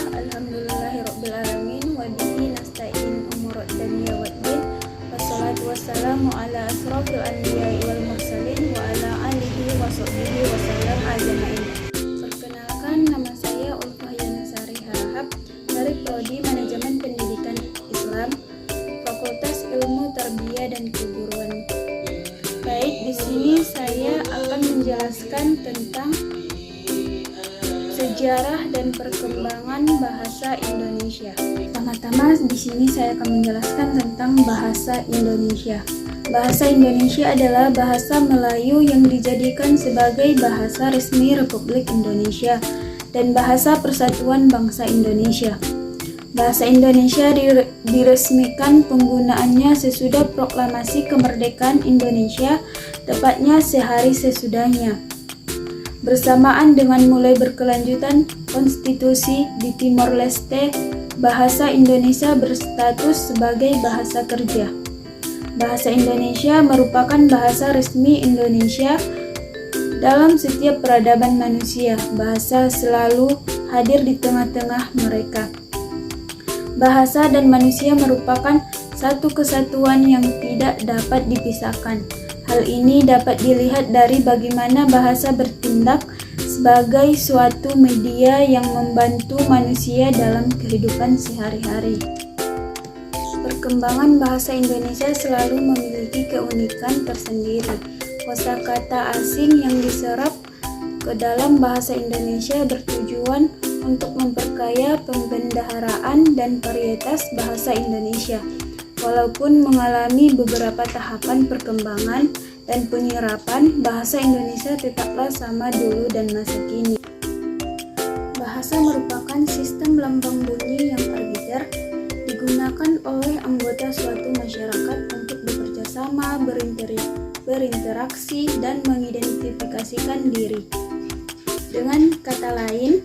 Alhamdulillahirabbil alamin wa bihi nasta'in umurud dunya waddin. Wassalatu wassalamu ala asrofil anbiya'i wal mursalin wa ala alihi wa sahbihi wasallam ajma'in. Perkenalkan, nama saya Ulfah Yanasari Harahap dari Prodi Manajemen Pendidikan Islam, Fakultas Ilmu Tarbiyah dan Keguruan. Baik, di sini saya akan menjelaskan tentang sejarah dan perkembangan bahasa Indonesia. Pertama-tama di sini saya akan menjelaskan tentang bahasa Indonesia. Bahasa Indonesia adalah bahasa Melayu yang dijadikan sebagai bahasa resmi Republik Indonesia dan bahasa Persatuan Bangsa Indonesia. Bahasa Indonesia diresmikan penggunaannya sesudah Proklamasi Kemerdekaan Indonesia, tepatnya sehari sesudahnya. Bersamaan dengan mulai berkelanjutan konstitusi di Timor Leste, bahasa Indonesia berstatus sebagai bahasa kerja. Bahasa Indonesia merupakan bahasa resmi Indonesia dalam setiap peradaban manusia. Bahasa selalu hadir di tengah-tengah mereka. Bahasa dan manusia merupakan satu kesatuan yang tidak dapat dipisahkan. Hal ini dapat dilihat dari bagaimana bahasa bertindak sebagai suatu media yang membantu manusia dalam kehidupan sehari-hari. Perkembangan bahasa Indonesia selalu memiliki keunikan tersendiri. Kosakata asing yang diserap ke dalam bahasa Indonesia bertujuan untuk memperkaya pembendaharaan dan varietas bahasa Indonesia. Walaupun mengalami beberapa tahapan perkembangan dan penyerapan, bahasa Indonesia tetaplah sama dulu dan masa kini. Bahasa merupakan sistem lambang bunyi yang arbiter, digunakan oleh anggota suatu masyarakat untuk bekerja sama, berinteraksi, dan mengidentifikasikan diri. Dengan kata lain,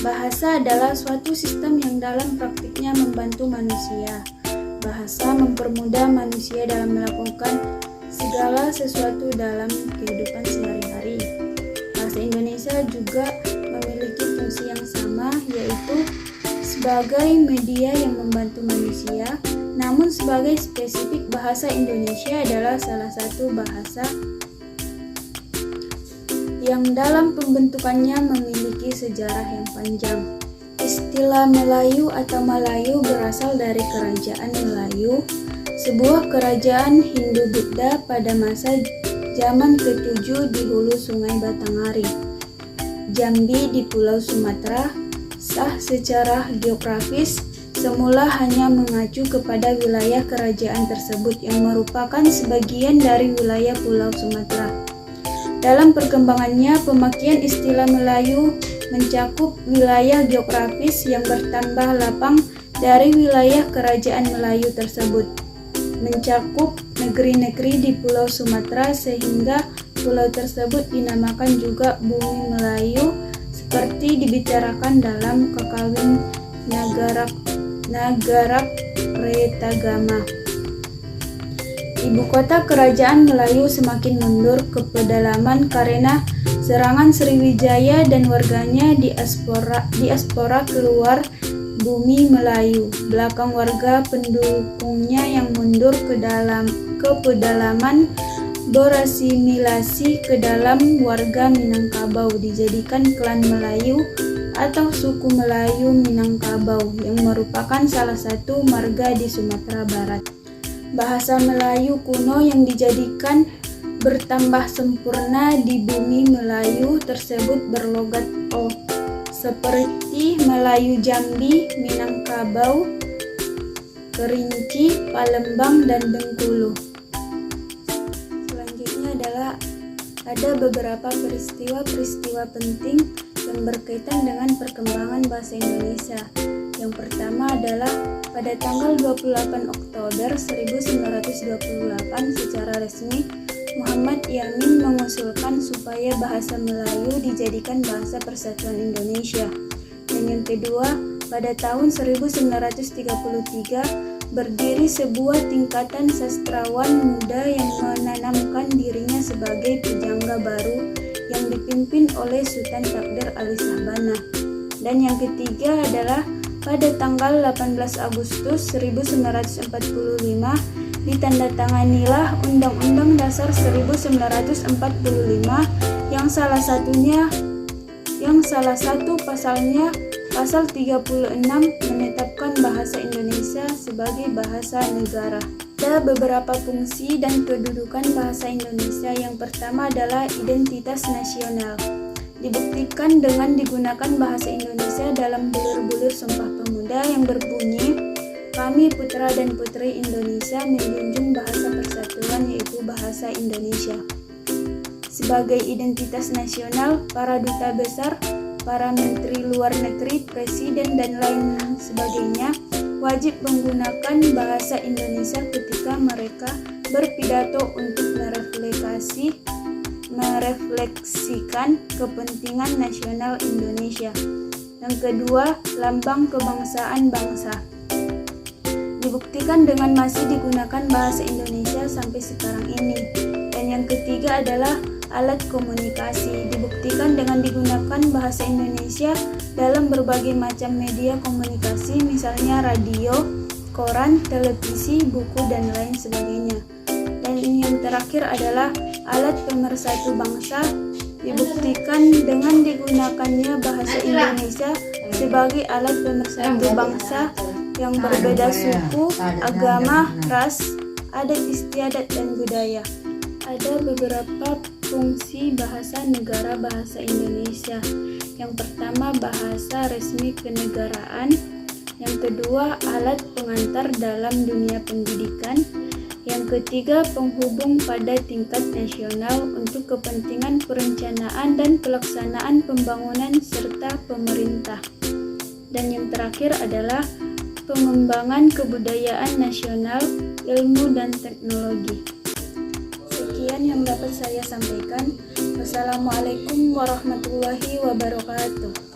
bahasa adalah suatu sistem yang dalam praktiknya membantu manusia. Bahasa mempermudah manusia dalam melakukan segala sesuatu dalam kehidupan sehari-hari. Bahasa Indonesia juga memiliki fungsi yang sama, yaitu sebagai media yang membantu manusia. Namun sebagai spesifik, bahasa Indonesia adalah salah satu bahasa yang dalam pembentukannya memiliki sejarah yang panjang. Istilah Melayu atau Malayu berasal dari Kerajaan Melayu, sebuah kerajaan Hindu-Buddha pada masa zaman ke-7 di hulu Sungai Batanghari, Jambi di Pulau Sumatera. Sah secara geografis, semula hanya mengacu kepada wilayah kerajaan tersebut yang merupakan sebagian dari wilayah Pulau Sumatera. Dalam perkembangannya, pemakaian istilah Melayu mencakup wilayah geografis yang bertambah lapang dari wilayah kerajaan Melayu tersebut, mencakup negeri-negeri di Pulau Sumatera sehingga pulau tersebut dinamakan juga Bumi Melayu seperti dibicarakan dalam Kakawin Nagarak Retagama. Ibu kota kerajaan Melayu semakin mundur ke pedalaman karena serangan Sriwijaya dan warganya diaspora keluar Bumi Melayu. Belakang warga pendukungnya yang mundur ke pedalaman berasimilasi ke dalam warga Minangkabau dijadikan klan Melayu atau suku Melayu Minangkabau yang merupakan salah satu marga di Sumatera Barat. Bahasa Melayu kuno yang dijadikan bertambah sempurna di Bumi Melayu tersebut berlogat O, seperti Melayu Jambi, Minangkabau, Kerinci, Palembang, dan Bengkulu. Selanjutnya adalah ada beberapa peristiwa-peristiwa penting yang berkaitan dengan perkembangan bahasa Indonesia. Yang pertama adalah pada tanggal 28 Oktober 1928 secara resmi Muhammad Yamin mengusulkan supaya bahasa Melayu dijadikan bahasa Persatuan Indonesia. Dan yang kedua, pada tahun 1933 berdiri sebuah tingkatan sastrawan muda yang menanamkan dirinya sebagai pujangga baru yang dipimpin oleh Sultan Takdir Ali Sabana. Dan yang ketiga adalah pada tanggal 18 Agustus 1945 ditandatanganilah Undang-Undang Dasar 1945 yang salah satu pasalnya pasal 36 menetapkan bahasa Indonesia sebagai bahasa negara. Ada beberapa fungsi dan kedudukan bahasa Indonesia. Yang pertama adalah identitas nasional. Dibuktikan dengan digunakan bahasa Indonesia dalam bulir-bulir Sumpah Pemuda yang berbunyi, "Kami putra dan putri Indonesia menjunjung bahasa persatuan yaitu bahasa Indonesia." Sebagai identitas nasional, para duta besar, para menteri luar negeri, presiden, dan lain sebagainya wajib menggunakan bahasa Indonesia ketika mereka berpidato untuk merefleksikan kepentingan nasional Indonesia. Yang kedua, lambang kebangsaan bangsa. Dibuktikan dengan masih digunakan bahasa Indonesia sampai sekarang ini. Dan yang ketiga adalah alat komunikasi. Dibuktikan dengan digunakan bahasa Indonesia dalam berbagai macam media komunikasi, misalnya radio, koran, televisi, buku, dan lain sebagainya. Dan yang terakhir adalah alat pemersatu bangsa. Dibuktikan dengan digunakannya bahasa Indonesia sebagai alat pemersatu bangsa yang berbeda suku, agama, ras, adat istiadat, dan budaya. Ada beberapa fungsi bahasa negara bahasa Indonesia. Yang pertama, bahasa resmi kenegaraan. Yang kedua, alat pengantar dalam dunia pendidikan. Yang ketiga, penghubung pada tingkat nasional untuk kepentingan perencanaan dan pelaksanaan pembangunan serta pemerintah. Dan yang terakhir adalah pengembangan kebudayaan nasional, ilmu, dan teknologi. Sekian yang dapat saya sampaikan. Wassalamualaikum warahmatullahi wabarakatuh.